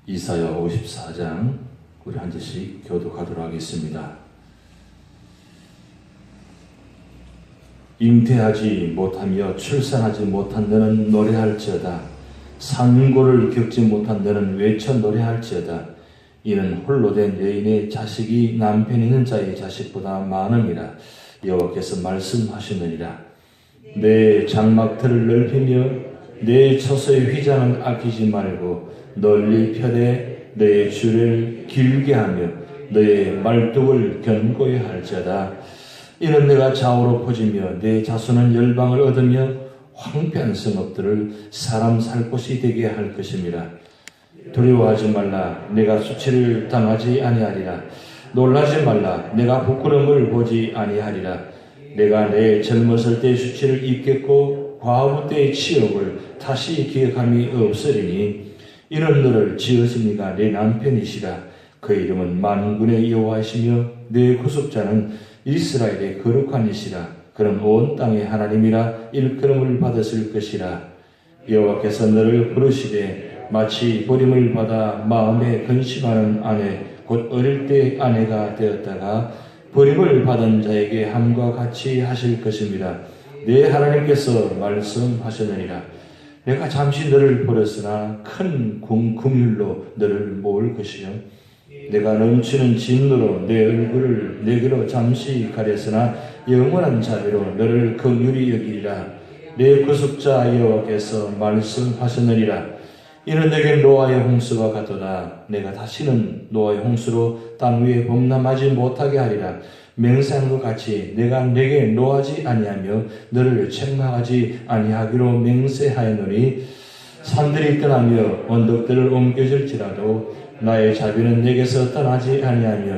이사야 54장 우리 한 절씩 교독하도록 하겠습니다. 잉태하지 못하며 출산하지 못한 너는 노래할지어다. 상고를 겪지 못한 너는 외쳐 노래할지어다. 이는 홀로 된 여인의 자식이 남편 있는 자의 자식보다 많음이라. 여호와께서 말씀하시느니라. 내 장막틀을 넓히며 내 처소의 휘장을 아끼지 말고 널리 펴되 너의 줄을 길게 하며 너의 말뚝을 견고히 할지어다. 이는 내가 좌우로 퍼지며 내 자손은 열방을 얻으며 황폐한 성읍들을 사람 살 곳이 되게 할 것입니다. 두려워하지 말라. 내가 수치를 당하지 아니하리라. 놀라지 말라. 내가 부끄러움을 보지 아니하리라. 내가 내 젊었을 때의 수치를 잊겠고 과부 때의 치욕을 다시 기억함이 없으리니 이는 너를 지으신 이가 내 남편이시라. 그 이름은 만군의 여호와이시며 내 구속자는 이스라엘의 거룩한 이시라. 그는 온 땅의 하나님이라 일컬음을 받았을 것이라. 여호와께서 너를 부르시되 마치 버림을 받아 마음에 근심하는 아내 곧 어릴 때 아내가 되었다가 버림을 받은 자에게 함과 같이 하실 것입니다. 내 하나님께서 말씀하셨느니라. 내가 잠시 너를 버렸으나 큰 긍휼로 너를 모을 것이요 내가 넘치는 진노로 내 얼굴을 내게로 잠시 가렸으나 영원한 자비로 너를 긍휼히 여기리라. 내 구속자 여호와께서 말씀하셨느니라. 이는 내게 노아의 홍수가 같도다. 내가 다시는 노아의 홍수로 땅 위에 범람하지 못하게 하리라. 맹세한 것 같이 내가 내게 노하지 아니하며 너를 책망하지 아니하기로 맹세하였노니 산들이 떠나며 언덕들을 옮겨질지라도 나의 자비는 내게서 떠나지 아니하며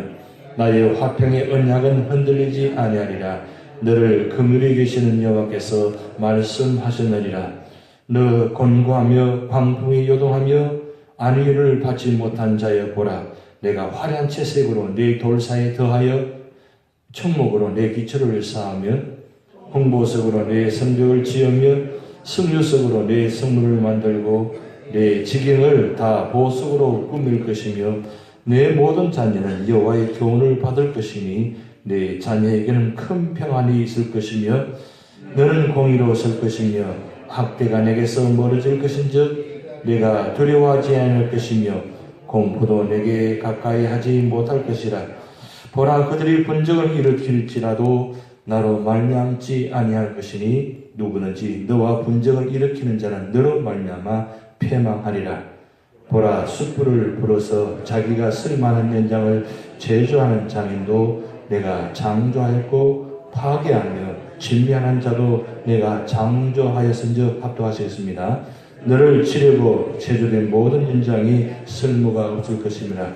나의 화평의 언약은 흔들리지 아니하리라. 너를 긍휼히 계시는 여호와께서 말씀하셨느니라. 너 곤고하며 광풍이 요동하며 안위를 받지 못한 자여 보라. 내가 화려한 채색으로 네 돌사에 더하여 청목으로 내 기초를 쌓으며 홍보석으로 내 성벽을 지으며 석류석으로 내 성문을 만들고 내 지경을 다 보석으로 꾸밀 것이며 내 모든 자녀는 여호와의 교훈을 받을 것이니 내 자녀에게는 큰 평안이 있을 것이며 너는 공의로 설 것이며 학대가 내게서 멀어질 것인즉 내가 두려워하지 않을 것이며 공포도 내게 가까이 하지 못할 것이라. 보라, 그들이 분쟁을 일으킬지라도 나로 말미암지 아니할 것이니 누구든지 너와 분쟁을 일으키는 자는 너로 말미암아 패망하리라. 보라, 숯불을 불어서 자기가 쓸만한 연장을 제조하는 장인도 내가 창조하였고 파괴하며 진미하는 자도 내가 창조하였은즉 합도하시겠습니다. 너를 치려고 제조된 모든 연장이 쓸모가 없을 것입니다.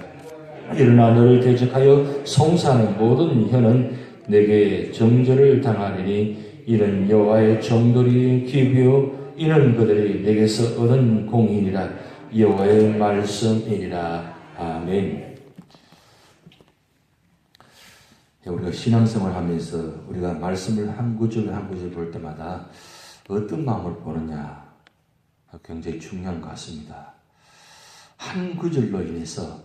일어나 너를 대적하여 송사하는 모든 혀는 내게 정죄를 당하리니 이는 여호와의 정돌이 기비요 이는 그들이 내게서 얻은 공의니라. 여호와의 말씀이니라. 아멘. 우리가 신앙생활 하면서 우리가 말씀을 한 구절 한 구절 볼 때마다 어떤 마음을 보느냐 굉장히 중요한 것 같습니다. 한 구절로 인해서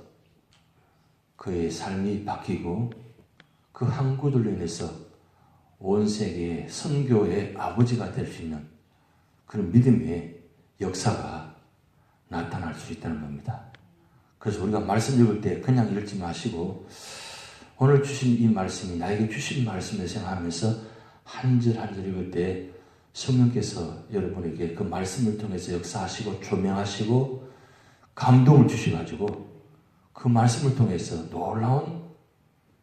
그의 삶이 바뀌고 그 한 구절로 인해서 온 세계의 선교의 아버지가 될 수 있는 그런 믿음의 역사가 나타날 수 있다는 겁니다. 그래서 우리가 말씀 읽을 때 그냥 읽지 마시고 오늘 주신 이 말씀이 나에게 주신 말씀을 생각하면서 한 절 한 절 읽을 때 성령께서 여러분에게 그 말씀을 통해서 역사하시고 조명하시고 감동을 주셔가지고 그 말씀을 통해서 놀라운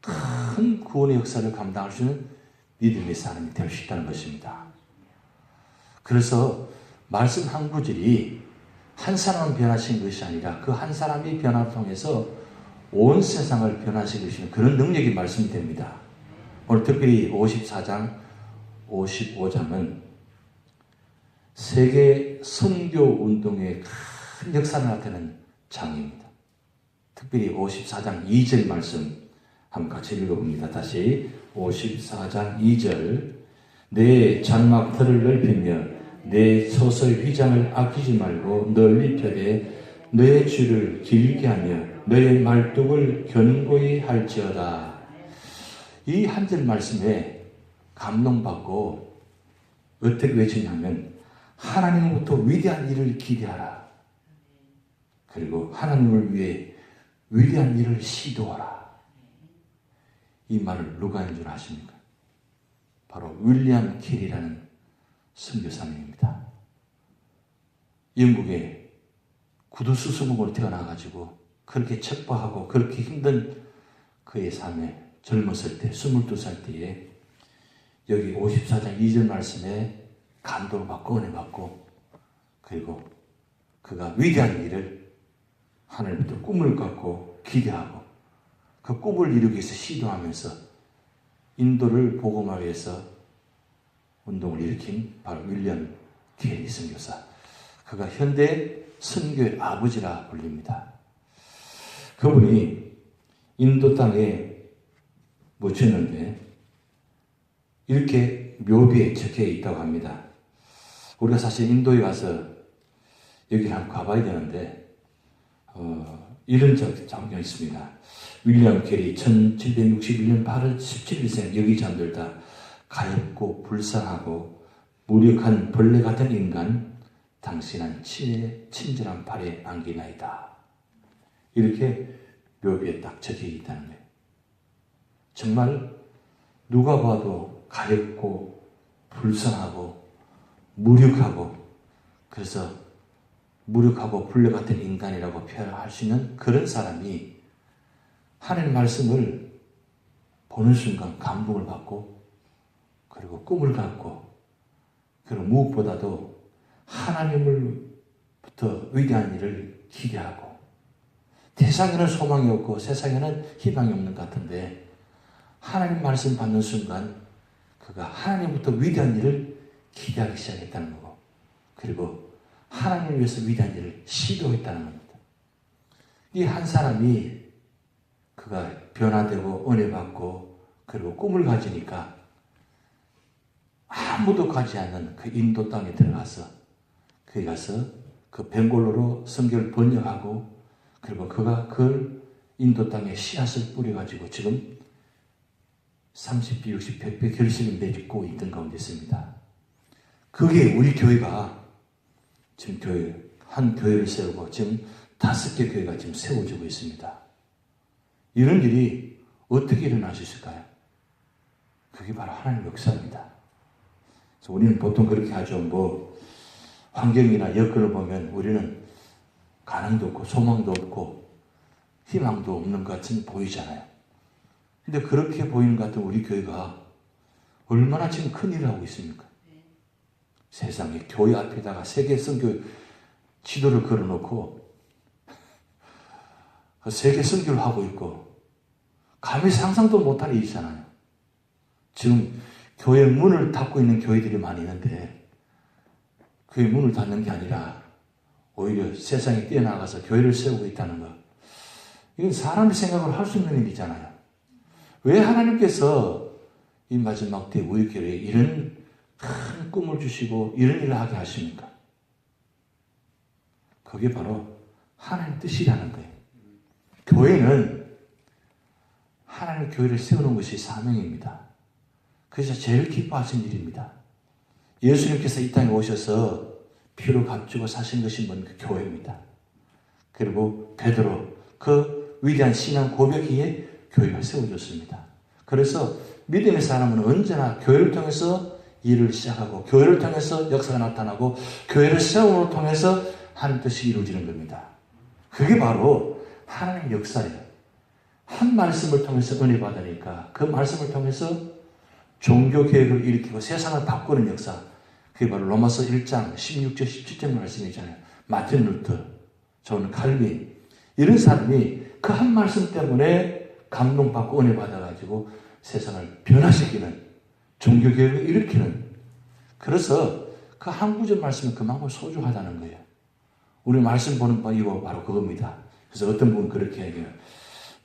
큰 구원의 역사를 감당할 수 있는 믿음의 사람이 될 수 있다는 것입니다. 그래서 말씀 한 구절이 한 사람을 변화시킨 것이 아니라 그 한 사람이 변화를 통해서 온 세상을 변화시키시는 그런 능력이 말씀이 됩니다. 오늘 특별히 54장, 55장은 세계 선교 운동의 큰 역사를 나타내는 장입니다. 특별히 54장 2절 말씀 한번 같이 읽어봅니다. 다시 54장 2절 내 장막틀을 넓히며 내 처소의 휘장을 아끼지 말고 널리 펴되 너의 줄을 길게 하며 너의 말뚝을 견고히 할지어다. 이 한 절 말씀에 감동받고 어떻게 외치냐면 하나님으로부터 위대한 일을 기대하라. 그리고 하나님을 위해 위대한 일을 시도하라. 이 말을 누가 한 줄 아십니까? 바로 윌리엄 킬이라는 선교사님입니다. 영국의 구두수수목으로 태어나가지고 그렇게 척박하고 그렇게 힘든 그의 삶에 젊었을 때 22살 때에 여기 54장 2절 말씀에 감동을 받고 은혜 받고 그리고 그가 위대한 일을 하늘부터 꿈을 갖고 기대하고 그 꿈을 이루기 위해서 시도하면서 인도를 복음화하기 위해서 운동을 일으킨 바로 윌리엄 켈리 선교사. 그가 현대 선교의 아버지라 불립니다. 그분이 인도 땅에 묻혔는데 이렇게 묘비에 적혀 있다고 합니다. 우리가 사실 인도에 가서 여기를 한번 가봐야 되는데 이런 장면이 있습니다. 윌리엄 켈리 1761년 8월 17일생 여기 잠들다 가엾고 불쌍하고 무력한 벌레 같은 인간 당신은 친의 친절한 팔에 안기나이다. 이렇게 묘비에 딱 적혀 있다는 거예요. 정말 누가 봐도 가엾고 불쌍하고 무력하고 그래서 무력하고 벌레 같은 인간이라고 표현할 수 있는 그런 사람이 하나님 말씀을 보는 순간 감동을 받고 그리고 꿈을 갖고 그리고 무엇보다도 하나님을부터 위대한 일을 기대하고 세상에는 소망이 없고 세상에는 희망이 없는 것 같은데 하나님 말씀 받는 순간 그가 하나님부터 위대한 일을 기대하기 시작했다는 거고 그리고 하나님을 위해서 위대한 일을 시도했다는 겁니다. 이 한 사람이 그가 변화되고 은혜 받고 그리고 꿈을 가지니까 아무도 가지 않는 그 인도 땅에 들어가서 거기 가서 그 벵골로로 성경을 번역하고 그리고 그가 그 인도 땅에 씨앗을 뿌려가지고 지금 30배, 60배, 100배 결실을 맺고 있던 가운데 있습니다. 그게 우리 교회가 지금 한 교회를 세우고 지금 5개 교회가 지금 세워지고 있습니다. 이런 일이 어떻게 일어날 수 있을까요? 그게 바로 하나님의 역사입니다. 그래서 우리는 보통 그렇게 하죠. 환경이나 여건을 보면 우리는 가능도 없고 소망도 없고 희망도 없는 것 같은 보이잖아요. 근데 그렇게 보이는 것 같은 우리 교회가 얼마나 지금 큰 일을 하고 있습니까? 세상에 교회 앞에다가 세계 선교 지도를 걸어놓고 세계 선교를 하고 있고 감히 상상도 못할 일이잖아요. 지금 교회 문을 닫고 있는 교회들이 많이 있는데 교회 문을 닫는 게 아니라 오히려 세상에 뛰어나가서 교회를 세우고 있다는 것. 이건 사람의 생각을 할 수 있는 일이잖아요. 왜 하나님께서 이 마지막 때 우리 교회에 이런 큰 꿈을 주시고 이런 일을 하게 하십니까? 그게 바로 하나님 뜻이라는 거예요. 교회는 하나님 교회를 세우는 것이 사명입니다. 그래서 제일 기뻐하신 일입니다. 예수님께서 이 땅에 오셔서 피로 값주고 사신 것이 뭔 그 교회입니다. 그리고 베드로 그 위대한 신앙 고백기에 교회가 세워졌습니다. 그래서 믿음의 사람은 언제나 교회를 통해서 일을 시작하고 교회를 통해서 역사가 나타나고 교회를 세움으로 통해서 하나님 뜻이 이루어지는 겁니다. 그게 바로 하나님의 역사예요. 한 말씀을 통해서 은혜 받으니까 그 말씀을 통해서 종교개혁을 일으키고 세상을 바꾸는 역사. 그게 바로 로마서 1장 16절 17절 말씀이잖아요. 마틴 루터, 존 칼빈 이런 사람이 그 한 말씀 때문에 감동받고 은혜 받아가지고 세상을 변화시키는 종교개혁을 일으키는 그래서 그 한 구절 말씀이 그만큼 소중하다는 거예요. 우리 말씀 보는 바 이거 바로 그겁니다. 그래서 어떤 분은 그렇게 얘기해요.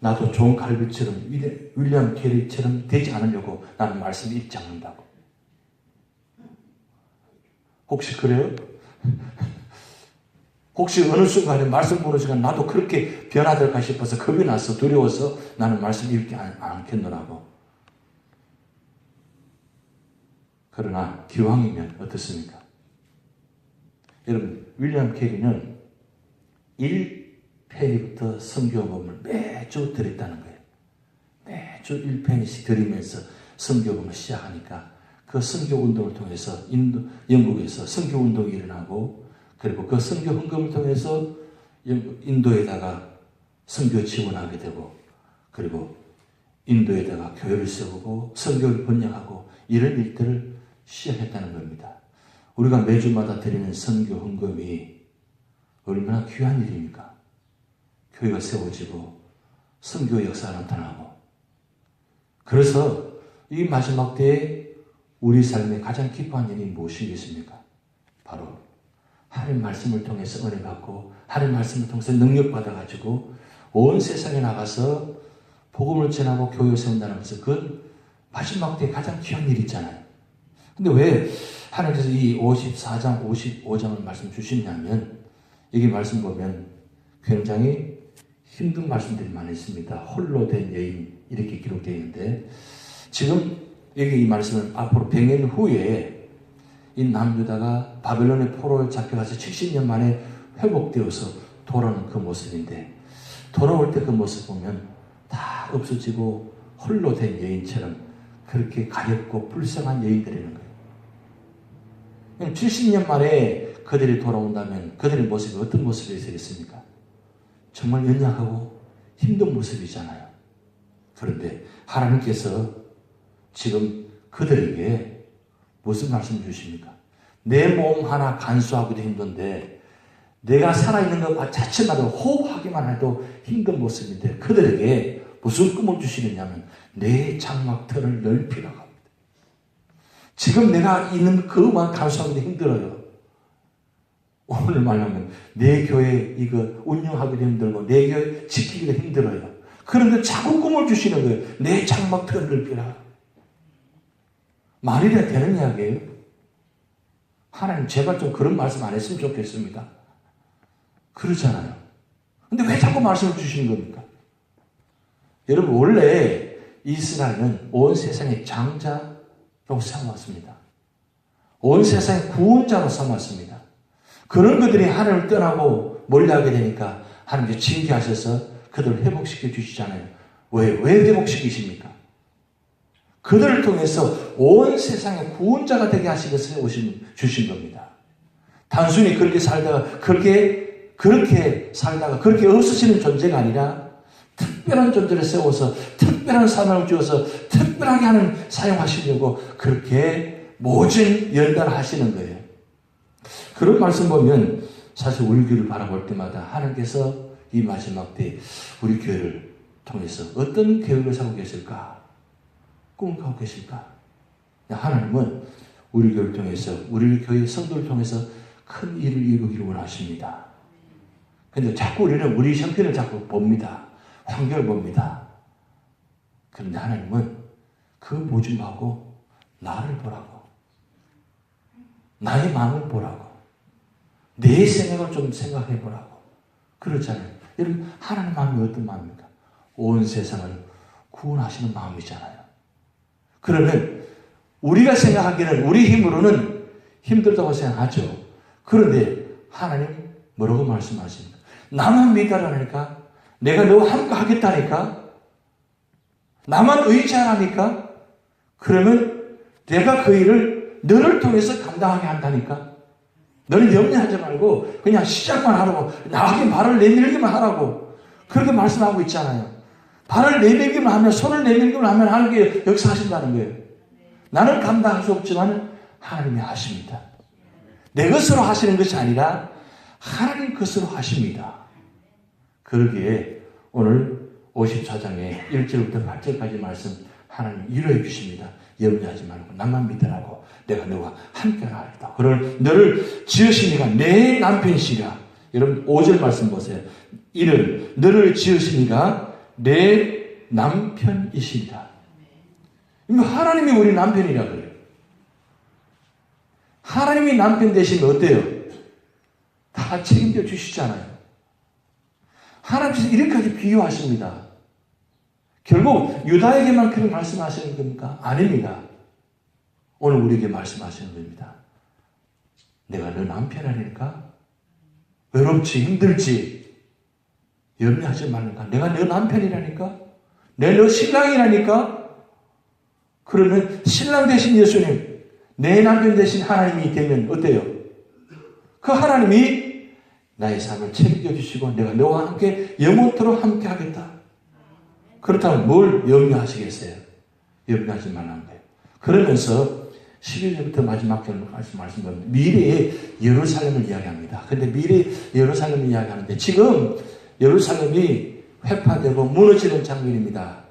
나도 존 칼빈처럼 윌리엄 켈리처럼 되지 않으려고 나는 말씀 읽지 않는다고. 혹시 그래요? 혹시 어느 순간에 말씀 보는 순간 나도 그렇게 변화될까 싶어서 겁이 나서 두려워서 나는 말씀 읽지 않겠노라고. 그러나 기왕이면 어떻습니까? 여러분, 윌리엄 캐리는 1페니부터 성경복음을 매주 드렸다는 거예요. 매주 1페니씩 드리면서 성경복음을 시작하니까 그 선교운동을 통해서 영국에서 선교운동이 일어나고, 그리고 그 선교 헌금을 통해서 인도에다가 선교 지원하게 되고, 그리고 인도에다가 교회를 세우고 선교를 번역하고 이런 일들을 시작했다는 겁니다. 우리가 매주마다 드리는 선교 헌금이 얼마나 귀한 일입니까? 교회가 세워지고 선교 역사가 나타나고. 그래서 이 마지막 때에 우리 삶에 가장 기뻐한 일이 무엇이겠습니까? 바로 하나님 말씀을 통해서 은혜 받고 하나님 말씀을 통해서 능력 받아가지고 온 세상에 나가서 복음을 전하고 교회 세운다는 것은 그건 마지막 때 가장 귀한 일이 있잖아요. 근데 왜 하나님께서 이 54장, 55장을 말씀 주시냐면, 여기 말씀 보면 굉장히 힘든 말씀들이 많이 있습니다. 홀로 된 여인 이렇게 기록되어 있는데, 지금 여기 이 말씀은 앞으로 100년 후에 이 남유다가 바벨론의 포로에 잡혀가서 70년 만에 회복되어서 돌아오는 그 모습인데, 돌아올 때 그 모습 보면 다 없어지고 홀로 된 여인처럼 그렇게 가렵고 불쌍한 여인들이라는 거예요. 70년 만에 그들이 돌아온다면 그들의 모습이 어떤 모습이 되겠습니까? 정말 연약하고 힘든 모습이잖아요. 그런데 하나님께서 지금 그들에게 무슨 말씀을 주십니까? 내 몸 하나 간수하기도 힘든데, 내가 살아있는 것 자체마다 호흡하기만 해도 힘든 모습인데, 그들에게 무슨 꿈을 주시느냐면 내 장막터를 넓히라고 합니다. 지금 내가 있는 그만 간수하기도 힘들어요. 오늘 말하면 내 교회 이거 운영하기도 힘들고 내 교회 지키기도 힘들어요. 그런데 자꾸 꿈을 주시는 거예요. 내 장막터를 넓히라. 말이 되는 이야기예요. 하나님 제발 좀 그런 말씀 안 했으면 좋겠습니다. 그러잖아요. 근데 왜 자꾸 말씀을 주시는 겁니까? 여러분, 원래 이스라엘은 온 세상의 장자로 삼았습니다. 온 세상의 구원자로 삼았습니다. 그런 그들이 하나님을 떠나고 멀리하게 되니까 하나님께서 징계하셔서 그들을 회복시켜 주시잖아요. 왜 회복시키십니까? 그들을 통해서 온 세상의 구원자가 되게 하시고서 주신 겁니다. 단순히 그렇게 살다가 그렇게 살다가 그렇게 없으시는 존재가 아니라 특별한 존재를 세워서 특별한 사명을 주어서 특별하게 사용하시려고 그렇게 모진 연단을 하시는 거예요. 그런 말씀 보면 사실 우리 교회를 바라볼 때마다 하나님께서 이 마지막 때 우리 교회를 통해서 어떤 계획을 세우고 계실까? 꿈을 갖고 계실까? 하나님은 우리 교회를 통해서, 우리 교회 성도를 통해서 큰 일을 이루기를 원하십니다. 근데 자꾸 우리는 우리 형편을 자꾸 봅니다. 환경을 봅니다. 그런데 하나님은 그거 보지 말고 나를 보라고. 나의 마음을 보라고. 내 생각을 좀 생각해 보라고. 그렇잖아요. 여러분, 하나님 마음이 어떤 마음입니까? 온 세상을 구원하시는 마음이잖아요. 그러면 우리가 생각하기에는 우리 힘으로는 힘들다고 생각하죠. 그런데 하나님 뭐라고 말씀하십니까? 나만 믿으라니까? 내가 너와 함께 하겠다니까? 나만 의지하라니까? 그러면 내가 그 일을 너를 통해서 감당하게 한다니까? 너는 염려하지 말고 그냥 시작만 하라고, 나에게 발을 내밀기만 하라고 그렇게 말씀하고 있잖아요. 발을 내밀기만 하면, 손을 내밀기만 하면 하나님께 역사하신다는 거예요. 나는 감당할 수 없지만 하나님이 하십니다. 내 것으로 하시는 것이 아니라 하나님 것으로 하십니다. 그러기에 오늘 54장의 1절부터 8절까지 말씀 하나님 위로해 주십니다. 염려하지 말고 나만 믿으라고. 내가 너와 함께하리다. 그를 너를 지으시니가 내 남편이시라. 여러분 5절 말씀 보세요. 이는 너를 지으시니가 내 남편이시리라. 하나님이 우리 남편이라 그래요. 하나님이 남편 되시면 어때요? 다 다 책임져 주시잖아요. 하나님께서 이렇게까지 비유하십니다. 결국 유다에게만 그렇게 말씀하시는 겁니까? 아닙니다. 오늘 우리에게 말씀하시는 겁니다. 내가 너 남편이라니까? 외롭지, 힘들지? 염려하지 말라니까? 내가 너 남편이라니까? 내가 너 신랑이라니까? 그러면 신랑 대신 예수님, 내 남편 대신 하나님이 되면 어때요? 그 하나님이 나의 삶을 책임져 주시고 내가 너와 함께 영원토록 함께 하겠다. 그렇다면 뭘 염려하시겠어요? 염려하지 말라는 거예요. 그러면서 11절부터 마지막 말씀드립니다. 미래의 예루살렘을 이야기합니다. 그런데 미래의 예루살렘을 이야기하는데 지금 예루살렘이 회파되고 무너지는 장면입니다.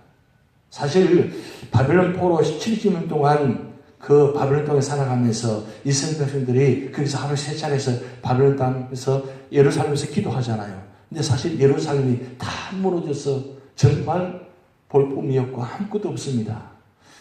사실 바벨론 포로 70년 동안 그 바벨론 땅에 살아가면서 이스라엘 백성들이 거기서 하루 세 차례에서 바벨론 땅에서 예루살렘에서 기도하잖아요. 근데 사실 예루살렘이 다 무너져서 정말 볼품이 없고 아무것도 없습니다.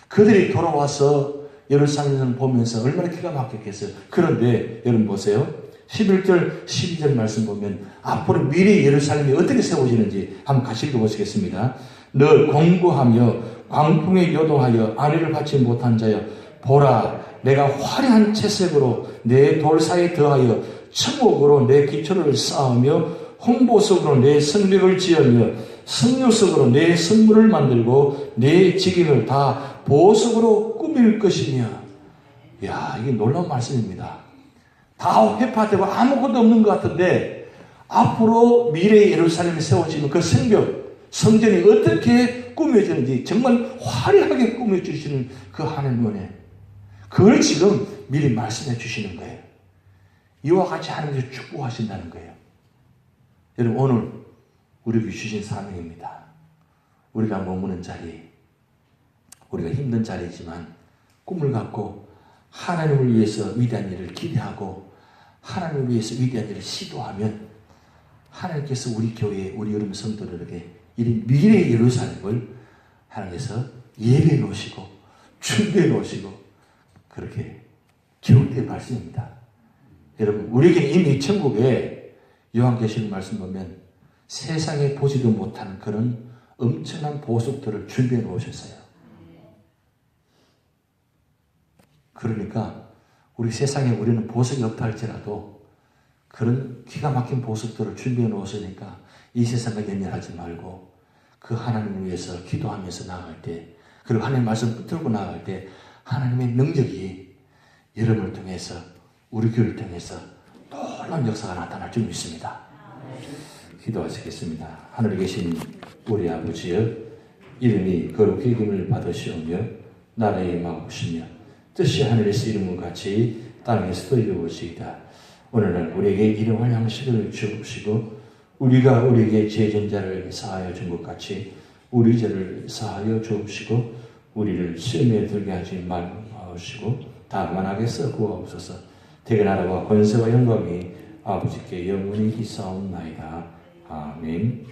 그들이 돌아와서 예루살렘을 보면서 얼마나 기가 막혔겠어요. 그런데 여러분 보세요. 11절 12절 말씀 보면 앞으로 미래 예루살렘이 어떻게 세워지는지 한번 같이 읽어보시겠습니다. 너 공고하며 광풍에 요동하여 아내를 받지 못한 자여 보라 내가 화려한 채색으로 내 돌사에 더하여 청옥으로 내 기초를 쌓으며 홍보석으로 내 성벽을 지으며 성류석으로 내 성문을 만들고 내 지경을 다 보석으로 꾸밀 것이며. 이야, 이게 놀라운 말씀입니다. 다 회파되고 아무것도 없는 것 같은데 앞으로 미래의 예루살렘이 세워지면 그 성벽, 성전이 어떻게 꾸며지는지 정말 화려하게 꾸며주시는 그 하나님의 은혜, 그걸 지금 미리 말씀해 주시는 거예요. 이와 같이 하나님께서 축복하신다는 거예요. 여러분 오늘 우리에게 주신 사명입니다. 우리가 머무는 자리, 우리가 힘든 자리지만 꿈을 갖고 하나님을 위해서 위대한 일을 기대하고 하나님을 위해서 위대한 일을 시도하면 하나님께서 우리 교회, 우리 여러분 성도들에게 이 미래의 예루살렘을 하나님께서 예배해 놓으시고 준비해 놓으시고 그렇게 기록된 말씀입니다. 여러분 우리에게는 이미 천국에 요한계시록 말씀 보면 세상에 보지도 못하는 그런 엄청난 보석들을 준비해 놓으셨어요. 그러니까 우리 세상에 우리는 보석이 없다 할지라도 그런 기가 막힌 보석들을 준비해 놓으시니까 이 세상과 연연하지 말고 그 하나님을 위해서 기도하면서 나아갈 때, 그리고 하나님의 말씀 붙들고 나아갈 때 하나님의 능력이 여러분을 통해서 우리 교회를 통해서 놀라운 역사가 나타날 줄 믿습니다. 기도하시겠습니다. 하늘에 계신 우리 아버지여, 이름이 거룩히 여김을 받으시오며 나라의 임하옵시며 뜻이 하늘에서 이룬 것 같이 땅에서도 이루어지이다. 오늘날 우리에게 일용할 양식을 주옵시고 우리가 우리에게 죄전자를 사하여 준 것 같이 우리 죄를 사하여 주옵시고 우리를 시험에 들게 하지 말아주시고 다만 악에서 구하옵소서. 대개 나라와 권세와 영광이 아버지께 영원히 있사옵나이다. 아멘.